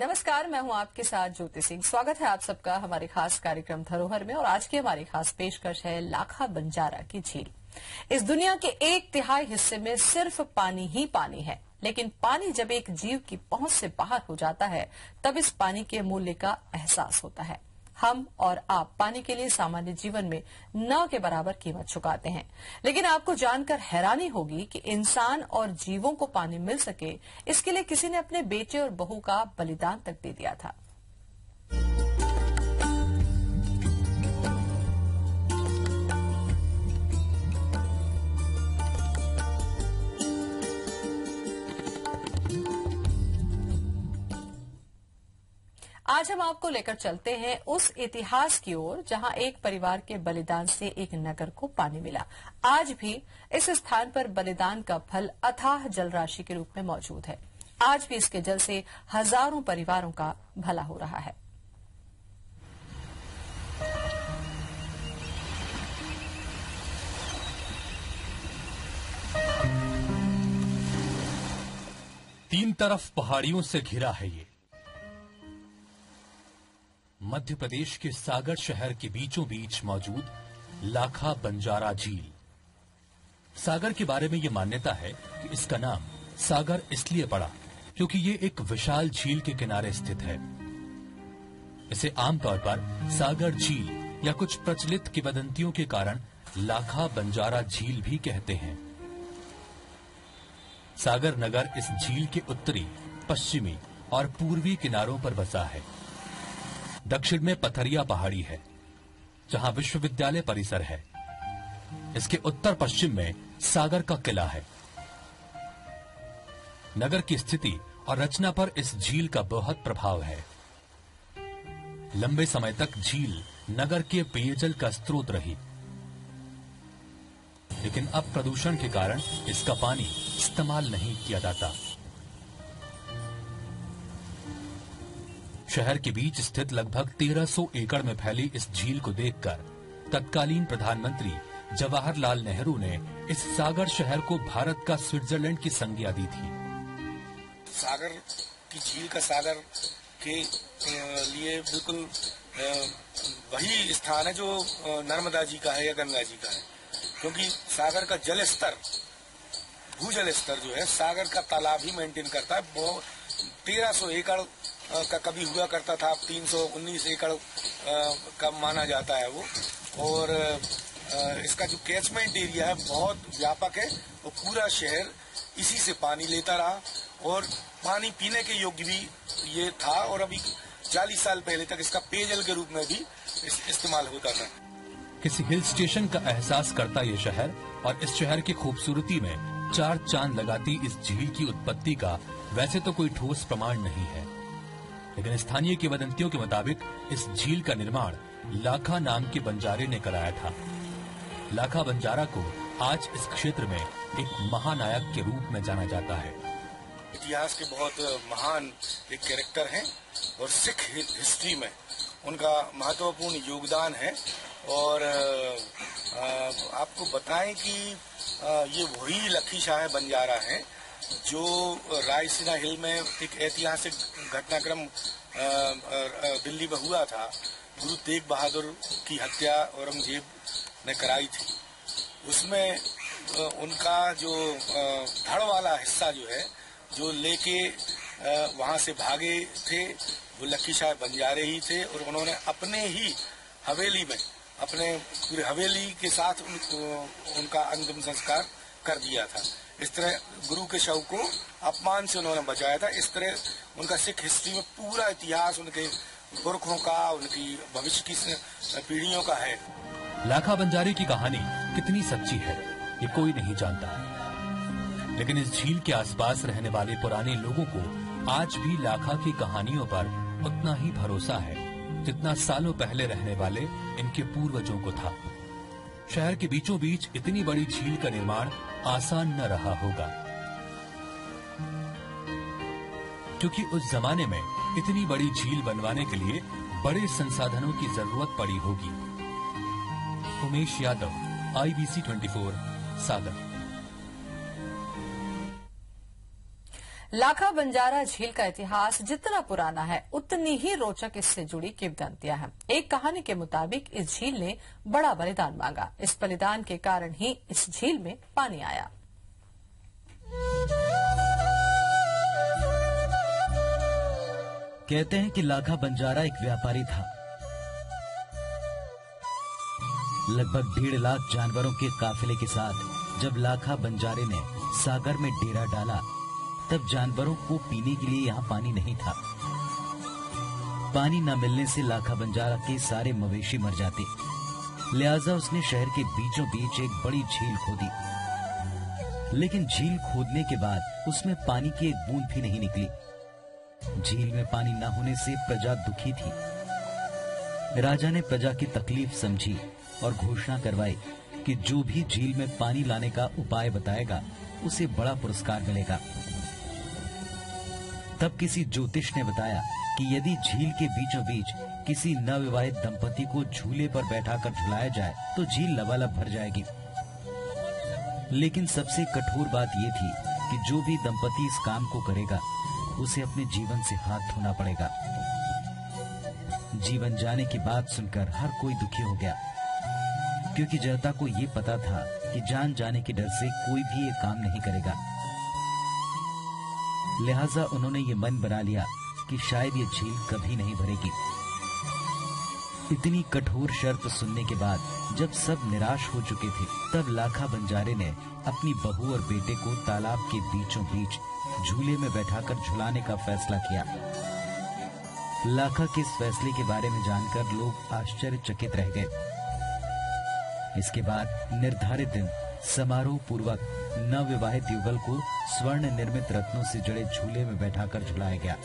नमस्कार, मैं हूं आपके साथ ज्योति सिंह। स्वागत है आप सबका हमारे खास कार्यक्रम धरोहर में। और आज की हमारी खास पेशकश है लाखा बंजारा की झील। इस दुनिया के 1/3 हिस्से में सिर्फ पानी ही पानी है, लेकिन पानी जब एक जीव की पहुंच से बाहर हो जाता है तब इस पानी के मूल्य का एहसास होता है। हम और आप पानी के लिए सामान्य जीवन में न के बराबर कीमत चुकाते हैं, लेकिन आपको जानकर हैरानी होगी कि इंसान और जीवों को पानी मिल सके, इसके लिए किसी ने अपने बेटे और बहू का बलिदान तक दे दिया था। आज हम आपको लेकर चलते हैं उस इतिहास की ओर जहां एक परिवार के बलिदान से एक नगर को पानी मिला। आज भी इस स्थान पर बलिदान का फल अथाह जलराशि के रूप में मौजूद है। आज भी इसके जल से हजारों परिवारों का भला हो रहा है। तीन तरफ पहाड़ियों से घिरा है ये मध्य प्रदेश के सागर शहर के बीचों बीच मौजूद लाखा बंजारा झील। सागर के बारे में ये मान्यता है कि इसका नाम सागर इसलिए पड़ा क्योंकि ये एक विशाल झील के किनारे स्थित है। इसे आमतौर पर सागर झील या कुछ प्रचलित किंवदंतियों के कारण लाखा बंजारा झील भी कहते हैं। सागर नगर इस झील के उत्तरी, पश्चिमी और पूर्वी किनारों पर बसा है। दक्षिण में पथरिया पहाड़ी है जहां विश्वविद्यालय परिसर है। इसके उत्तर पश्चिम में सागर का किला है। नगर की स्थिति और रचना पर इस झील का बहुत प्रभाव है। लंबे समय तक झील नगर के पेयजल का स्रोत रही, लेकिन अब प्रदूषण के कारण इसका पानी इस्तेमाल नहीं किया जाता। शहर के बीच स्थित लगभग 1300 एकड़ में फैली इस झील को देखकर तत्कालीन प्रधानमंत्री जवाहरलाल नेहरू ने इस सागर शहर को भारत का स्विट्जरलैंड की संज्ञा दी थी। सागर की झील का सागर के लिए बिल्कुल वही स्थान है जो नर्मदा जी का है या गंगा जी का है, क्योंकि सागर का जल स्तर, भूजल स्तर जो है सागर का तालाब ही मेंटेन करता है। वो 1300 एकड़ का कभी हुआ करता था, अब 319 एकड़ का माना जाता है वो। और इसका जो कैचमेंट एरिया है बहुत व्यापक है और पूरा शहर इसी से पानी लेता रहा और पानी पीने के योग्य भी ये था। और अभी 40 साल पहले तक इसका पेयजल के रूप में भी इस्तेमाल होता था। किसी हिल स्टेशन का एहसास करता ये शहर, और इस शहर की खूबसूरती में 4 चांद लगाती इस झील की उत्पत्ति का वैसे तो कोई ठोस प्रमाण नहीं है, लेकिन स्थानीय किंवदंतियों के मुताबिक इस झील का निर्माण लाखा नाम के बंजारे ने कराया था। लाखा बंजारा को आज इस क्षेत्र में एक महानायक के रूप में जाना जाता है। इतिहास के बहुत महान एक कैरेक्टर हैं और सिख हिस्ट्री में उनका महत्वपूर्ण योगदान है। और आपको बताएं कि ये वही लखी शाह बंजारा हैं जो रायसीना हिल में एक ऐतिहासिक घटनाक्रम दिल्ली में हुआ था। गुरु तेग बहादुर की हत्या औरंगजेब ने कराई थी। उसमें उनका जो धड़ वाला हिस्सा जो है, जो लेके वहां से भागे थे, वो लखी शाह बंजारे ही थे। और उन्होंने अपने ही हवेली में, अपने पूरे हवेली के साथ उनका अंतिम संस्कार कर दिया था। इस तरह गुरु के शव को अपमान से उन्होंने बचाया था। इस तरह उनका सिख हिस्ट्री में पूरा इतिहास उनके पुरखों का, उनकी भविष्य की पीढ़ियों का है। लाखा बंजारे की कहानी कितनी सच्ची है ये कोई नहीं जानता, लेकिन इस झील के आसपास रहने वाले पुराने लोगों को आज भी लाखा की कहानियों पर उतना ही भरोसा है जितना सालों पहले रहने वाले इनके पूर्वजों को था। शहर के बीचों बीच इतनी बड़ी झील का निर्माण आसान न रहा होगा, क्योंकि उस जमाने में इतनी बड़ी झील बनवाने के लिए बड़े संसाधनों की जरूरत पड़ी होगी। उमेश यादव, IBC 24, सागर। लाखा बंजारा झील का इतिहास जितना पुराना है उतनी ही रोचक इससे जुड़ी किंवदंतियां हैं। एक कहानी के मुताबिक इस झील ने बड़ा बलिदान मांगा। इस बलिदान के कारण ही इस झील में पानी आया। कहते हैं कि लाखा बंजारा एक व्यापारी था। लगभग 1.5 लाख जानवरों के काफिले के साथ जब लाखा बंजारे ने सागर में डेरा डाला, तब जानवरों को पीने के लिए यहाँ पानी नहीं था। पानी न मिलने से लाखा बंजारा के सारे मवेशी मर जाते, लिहाजा उसने शहर के बीचों बीच एक बड़ी झील खोदी। लेकिन झील खोदने के बाद उसमें पानी की एक बूंद भी नहीं निकली। झील में पानी न होने से प्रजा दुखी थी। राजा ने प्रजा की तकलीफ समझी और घोषणा करवाई कि जो भी झील में पानी लाने का उपाय बताएगा उसे बड़ा पुरस्कार मिलेगा। तब किसी ज्योतिष ने बताया कि यदि झील के बीचों बीच किसी नवविवाहित दंपति को झूले पर बैठाकर झुलाया जाए तो झील लबालब भर जाएगी। लेकिन सबसे कठोर बात यह थी कि जो भी दंपति इस काम को करेगा उसे अपने जीवन से हाथ धोना पड़ेगा। जीवन जाने की बात सुनकर हर कोई दुखी हो गया, क्योंकि जनता को ये पता था कि जान जाने के डर से कोई भी ये काम नहीं करेगा। लिहाजा उन्होंने ये मन बना लिया कि शायद ये झील कभी नहीं भरेगी। इतनी कठोर शर्त सुनने के बाद जब सब निराश हो चुके थे, तब लाखा बंजारे ने अपनी बहू और बेटे को तालाब के बीचों बीच झूले में बैठाकर झुलाने का फैसला किया। लाखा के इस फैसले के बारे में जानकर लोग आश्चर्यचकित रह गए। इसके बाद निर्धारित दिन समारोह पूर्वक नवविवाहित युगल को स्वर्ण निर्मित रत्नों से जड़े झूले में बैठाकर झुलाया गया।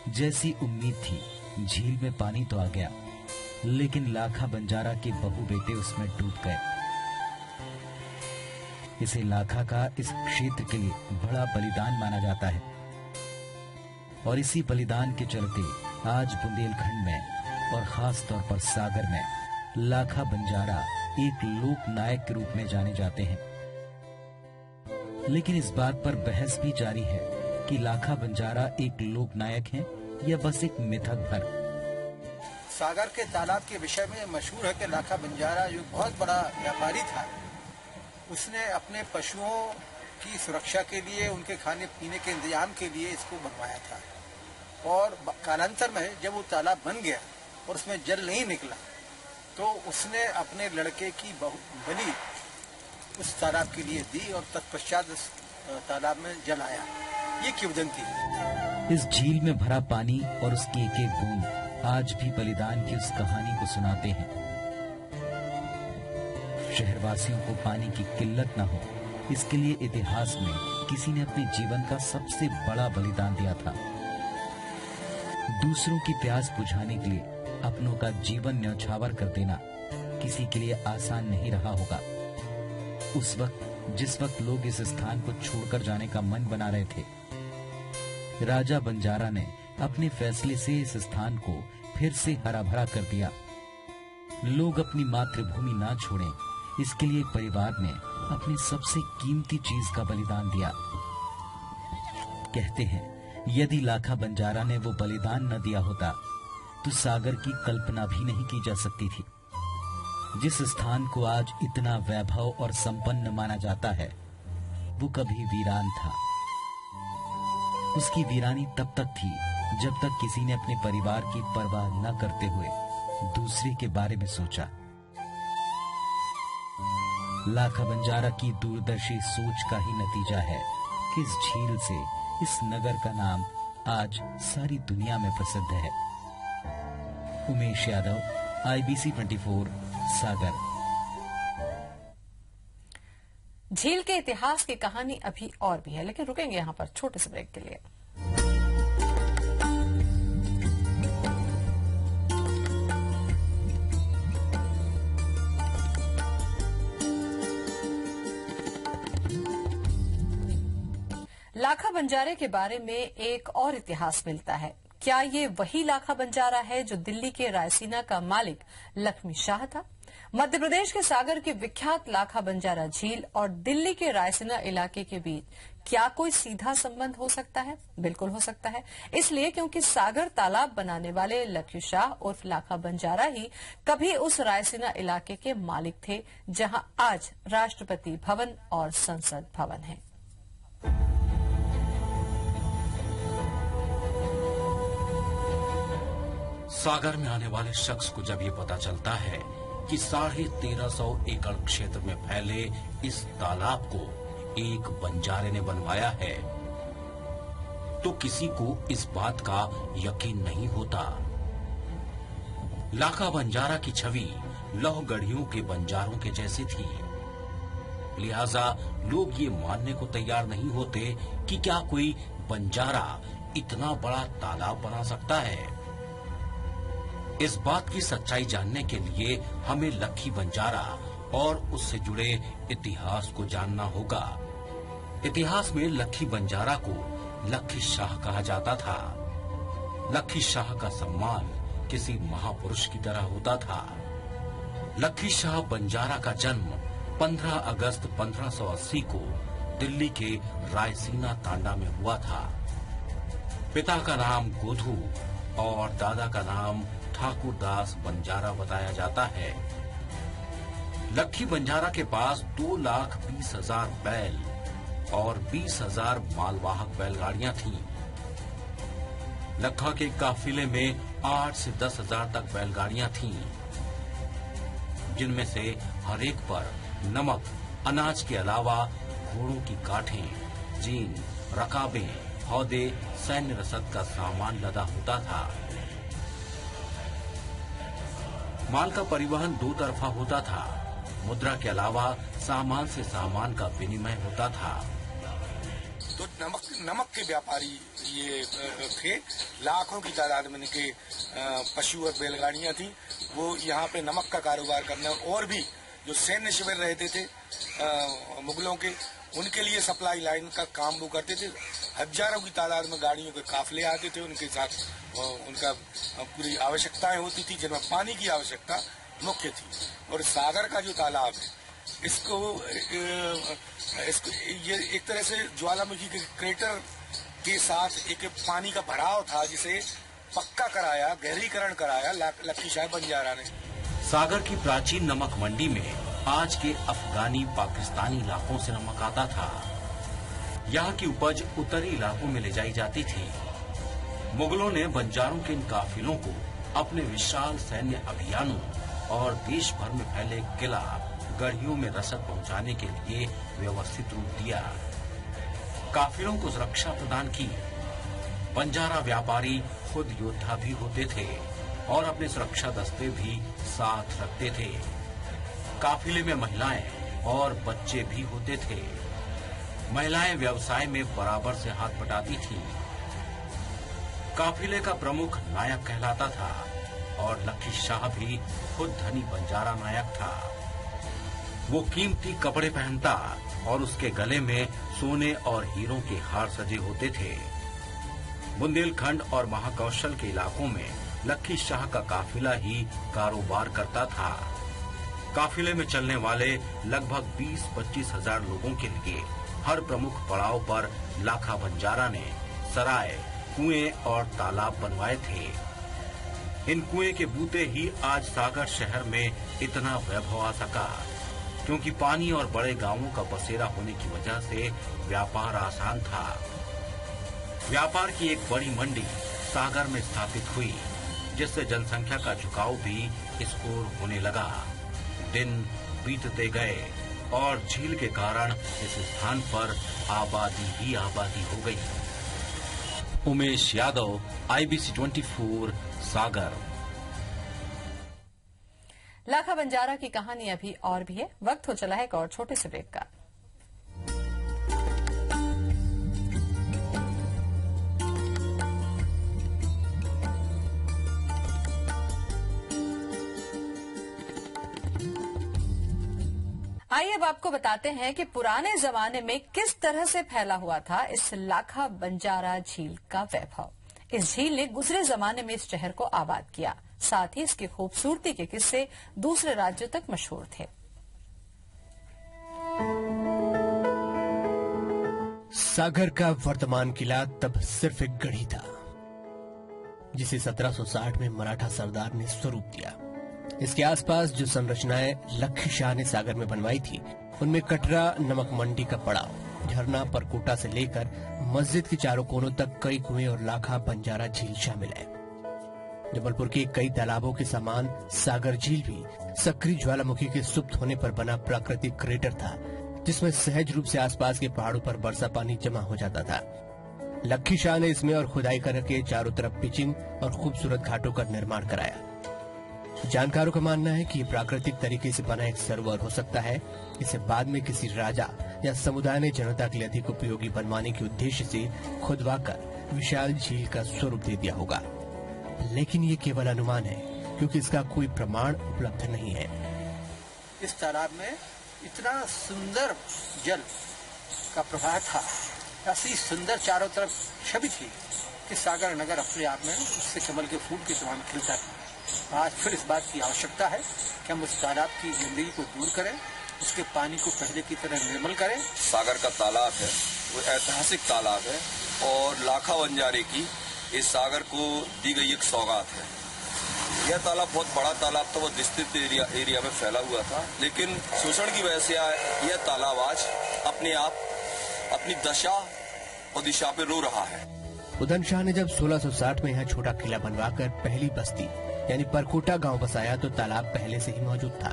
जैसी उम्मीद थी, झील में पानी तो आ गया, लेकिन लाखा बंजारा के बहू बेटे उसमें डूब गए। इसे लाखा का इस क्षेत्र के लिए बड़ा बलिदान माना जाता है और इसी बलिदान के चलते आज बुंदेलखंड में और खास तौर पर सागर में लाखा बंजारा एक लोक नायक के रूप में जाने जाते हैं। लेकिन इस बात पर बहस भी जारी है कि लाखा बंजारा एक लोक नायक है या बस एक मिथक भर। सागर के तालाब के विषय में मशहूर है कि लाखा बंजारा जो बहुत बड़ा व्यापारी था, उसने अपने पशुओं की सुरक्षा के लिए, उनके खाने पीने के इंतजाम के लिए इसको बनवाया था। और कालांतर में जब वो तालाब बन गया और उसमें जल नहीं निकला, तो उसने अपने लड़के की बलि उस तालाब के लिए दी और तत्पश्चात उस तालाब में जल आया। ये किंवदंती है। इस झील में भरा पानी और उसकी एक एक बूंद आज भी बलिदान की उस कहानी को सुनाते हैं। शहरवासियों को पानी की किल्लत न हो, इसके लिए इतिहास में किसी ने अपने जीवन का सबसे बड़ा बलिदान दिया था। दूसरों की प्यास बुझाने के लिए अपनों का जीवन न्यौछावर कर देना किसी के लिए आसान नहीं रहा होगा। उस वक्त जिस वक्त लोग इस स्थान को छोड़कर जाने का मन बना रहे थे, राजा बंजारा ने अपने फैसले से इस स्थान को फिर से हरा भरा कर दिया। लोग अपनी मातृभूमि ना छोड़ें, इसके लिए परिवार ने अपनी सबसे कीमती चीज का बलिदान दिया। कहते हैं यदि लाखा बंजारा ने वो बलिदान न दिया होता तो सागर की कल्पना भी नहीं की जा सकती थी। जिस स्थान को आज इतना वैभव और संपन्न माना जाता है, वो कभी वीरान था। उसकी वीरानी तब तक थी जब तक किसी ने अपने परिवार की परवाह न करते हुए दूसरे के बारे में सोचा। लाखा बंजारा की दूरदर्शी सोच का ही नतीजा है कि इस झील से इस नगर का नाम आज सारी दुनिया में प्रसिद्ध है। उमेश यादव, IBC 24, सागर। झील के इतिहास की कहानी अभी और भी है, लेकिन रुकेंगे यहाँ पर छोटे से ब्रेक के लिए। लाखा बंजारे के बारे में एक और इतिहास मिलता है। क्या ये वही लाखा बंजारा है जो दिल्ली के रायसीना का मालिक लक्ष्मी शाह था? मध्य प्रदेश के सागर की विख्यात लाखा बंजारा झील और दिल्ली के रायसीना इलाके के बीच क्या कोई सीधा संबंध हो सकता है? बिल्कुल हो सकता है, इसलिए क्योंकि सागर तालाब बनाने वाले लक्ष्य शाह उर्फ लाखा बंजारा ही कभी उस रायसीना इलाके के मालिक थे जहां आज राष्ट्रपति भवन और संसद भवन है। सागर में आने वाले शख्स को जब ये पता चलता है कि 1350 एकड़ क्षेत्र में फैले इस तालाब को एक बंजारे ने बनवाया है, तो किसी को इस बात का यकीन नहीं होता। लाखा बंजारा की छवि लौहगढ़ियों के बंजारों के जैसी थी, लिहाजा लोग ये मानने को तैयार नहीं होते कि क्या कोई बंजारा इतना बड़ा तालाब बना सकता है। इस बात की सच्चाई जानने के लिए हमें लक्की बंजारा और उससे जुड़े इतिहास को जानना होगा। इतिहास में लक्की बंजारा को लक्की शाह कहा जाता था। लक्की शाह का सम्मान किसी महापुरुष की तरह होता था। लक्की शाह बंजारा का जन्म 15 अगस्त 1580 को दिल्ली के रायसीना तांडा में हुआ था। पिता का नाम गोधू और दादा का नाम ठाकुर दास बंजारा बताया जाता है। लक्की बंजारा के पास 2,20,000 बैल और 20,000 मालवाहक बैलगाड़ियां थीं। लखा के काफिले में 8 से 10,000 तक बैलगाड़ियां थीं, जिनमें से हर एक पर नमक, अनाज के अलावा घोड़ों की काठें, जीन, रकाबें, हौदे, सैन्य रसद का सामान लदा होता था। माल का परिवहन दो तरफा होता था। मुद्रा के अलावा सामान से सामान का विनिमय होता था। तो नमक के व्यापारी ये थे। लाखों की तादाद में इनके पशु और बैलगाड़ियां थी। वो यहाँ पे नमक का कारोबार करने और भी जो सैन्य शिविर रहते थे मुगलों के, उनके लिए सप्लाई लाइन का काम वो करते थे। हजारों की तादाद में गाड़ियों के काफिले आते थे, उनके साथ उनका पूरी आवश्यकताएं होती थी, जिनमें पानी की आवश्यकता मुख्य थी। और सागर का जो तालाब है, इसको ये एक तरह से ज्वालामुखी के क्रेटर के साथ एक पानी का भराव था, जिसे पक्का कराया, गहरीकरण कराया लक्की शाह बंजारा ने। सागर की प्राचीन नमक मंडी में आज के अफगानी पाकिस्तानी इलाकों से नमक आता था। यहाँ की उपज उत्तरी इलाकों में ले जाई जाती थी। मुगलों ने बंजारों के इन काफिलों को अपने विशाल सैन्य अभियानों और देश भर में फैले किला गढ़ियों में रसद पहुंचाने के लिए व्यवस्थित रूप दिया। काफिलों को सुरक्षा प्रदान की। बंजारा व्यापारी खुद योद्धा भी होते थे और अपने सुरक्षा दस्ते भी साथ रखते थे। काफिले में महिलाएं और बच्चे भी होते थे। महिलाएं व्यवसाय में बराबर से हाथ बटाती थीं। काफिले का प्रमुख नायक कहलाता था और लक्की शाह भी खुद धनी बंजारा नायक था। वो कीमती कपड़े पहनता और उसके गले में सोने और हीरों के हार सजे होते थे। बुंदेलखंड और महाकौशल के इलाकों में लक्की शाह का काफिला ही कारोबार करता था। काफिले में चलने वाले लगभग 20-25 हजार लोगों के लिए हर प्रमुख पड़ाव पर लाखा बंजारा ने सराय, कुएं और तालाब बनवाए थे। इन कुएं के बूते ही आज सागर शहर में इतना वैभव आ सका, क्योंकि पानी और बड़े गांवों का बसेरा होने की वजह से व्यापार आसान था। व्यापार की एक बड़ी मंडी सागर में स्थापित हुई, जिससे जनसंख्या का झुकाव भी इस ओर होने लगा। दिन बीतते गए और झील के कारण इस स्थान पर आबादी ही आबादी हो गई। उमेश यादव, IBC 24, सागर। लाखा बंजारा की कहानी अभी और भी है। वक्त हो चला है एक और छोटे से ब्रेक का। आइए अब आपको बताते हैं कि पुराने जमाने में किस तरह से फैला हुआ था इस लाखा बंजारा झील का वैभव। इस झील ने गुजरे जमाने में इस शहर को आबाद किया, साथ ही इसकी खूबसूरती के किस्से दूसरे राज्यों तक मशहूर थे। सागर का वर्तमान किला तब सिर्फ एक गढ़ी था, जिसे 1760 में मराठा सरदार ने स्वरूप दिया। इसके आसपास जो संरचनाएं लखी शाह ने सागर में बनवाई थी, उनमें कटरा नमक मंडी का पड़ाव, झरना परकोटा से लेकर मस्जिद के चारों कोनों तक कई कुएं और लाखा बंजारा झील शामिल है। जबलपुर के कई तालाबों के समान सागर झील भी सक्रिय ज्वालामुखी के सुप्त होने पर बना प्राकृतिक क्रेटर था, जिसमें सहज रूप से आसपास के पहाड़ों पर बरसा पानी जमा हो जाता था। लखी शाह ने इसमें और खुदाई करके चारों तरफ पिचिंग और खूबसूरत घाटों का निर्माण कराया। जानकारों का मानना है कि ये प्राकृतिक तरीके से बना एक सरोवर हो सकता है। इसे बाद में किसी राजा या समुदाय ने जनता के लिए अधिक उपयोगी बनवाने के उद्देश्य से खुदवाकर विशाल झील का स्वरूप दे दिया होगा, लेकिन ये केवल अनुमान है, क्योंकि इसका कोई प्रमाण उपलब्ध नहीं है। इस तालाब में इतना सुंदर जल का प्रवाह था, ऐसी सुंदर चारों तरफ छवि थी कि सागर नगर अपने आप में उससे कमल के फूल के समान खिलता था। आज फिर इस बात की आवश्यकता है कि हम उस तालाब की गंदगी को दूर करें, उसके पानी को पहले की तरह निर्मल करें। सागर का तालाब है वो ऐतिहासिक तालाब है और लाखा बंजारे की इस सागर को दी गई एक सौगात है। यह तालाब बहुत बड़ा तालाब था, वो विस्तृत एरिया में फैला हुआ था, लेकिन शोषण की वजह से यह तालाब आज अपने आप अपनी दशा और दिशा पे रो रहा है। उदयन शाह ने जब 1660 में यहाँ छोटा किला बनवाकर पहली बस्ती यानी परकोटा गांव बसाया, तो तालाब पहले से ही मौजूद था।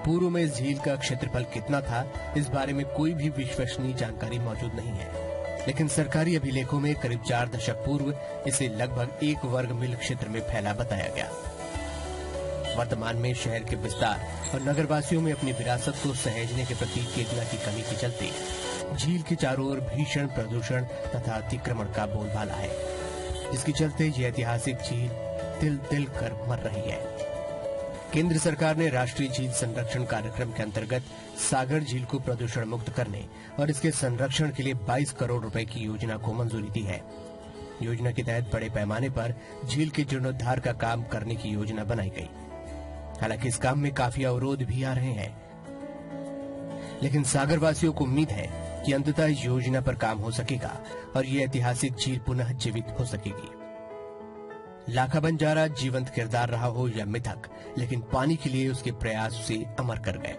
पूर्व में इस झील का क्षेत्रफल कितना था, इस बारे में कोई भी विश्वसनीय जानकारी मौजूद नहीं है, लेकिन सरकारी अभिलेखों में करीब 4 दशक पूर्व इसे लगभग 1 वर्ग मील क्षेत्र में फैला बताया गया। वर्तमान में शहर के विस्तार और नगरवासियों में अपनी विरासत को सहेजने के प्रति चेतना की कमी के चलते झील के चारों ओर भीषण प्रदूषण तथा अतिक्रमण का बोलबाला है, जिसके चलते ये ऐतिहासिक झील तिल तिल कर मर रही है। केंद्र सरकार ने राष्ट्रीय झील संरक्षण कार्यक्रम के अंतर्गत सागर झील को प्रदूषण मुक्त करने और इसके संरक्षण के लिए 22 करोड़ रुपए की योजना को मंजूरी दी है। योजना के तहत बड़े पैमाने पर झील के जीर्णोद्धार का काम करने की योजना बनाई गई। हालांकि इस काम में काफी अवरोध भी आ रहे हैं, लेकिन सागर वासियों को उम्मीद है कि अंततः इस योजना पर काम हो सकेगा और ये ऐतिहासिक झील पुनः जीवित हो सकेगी। लाखा बंजारा जीवंत किरदार रहा हो या मिथक, लेकिन पानी के लिए उसके प्रयास उसे अमर कर गए।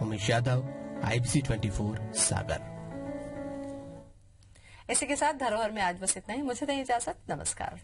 उमेश यादव, IBC 24 सागर। इसी के साथ धरोहर में आज बस इतना ही। मुझे दें इजाजत। नमस्कार।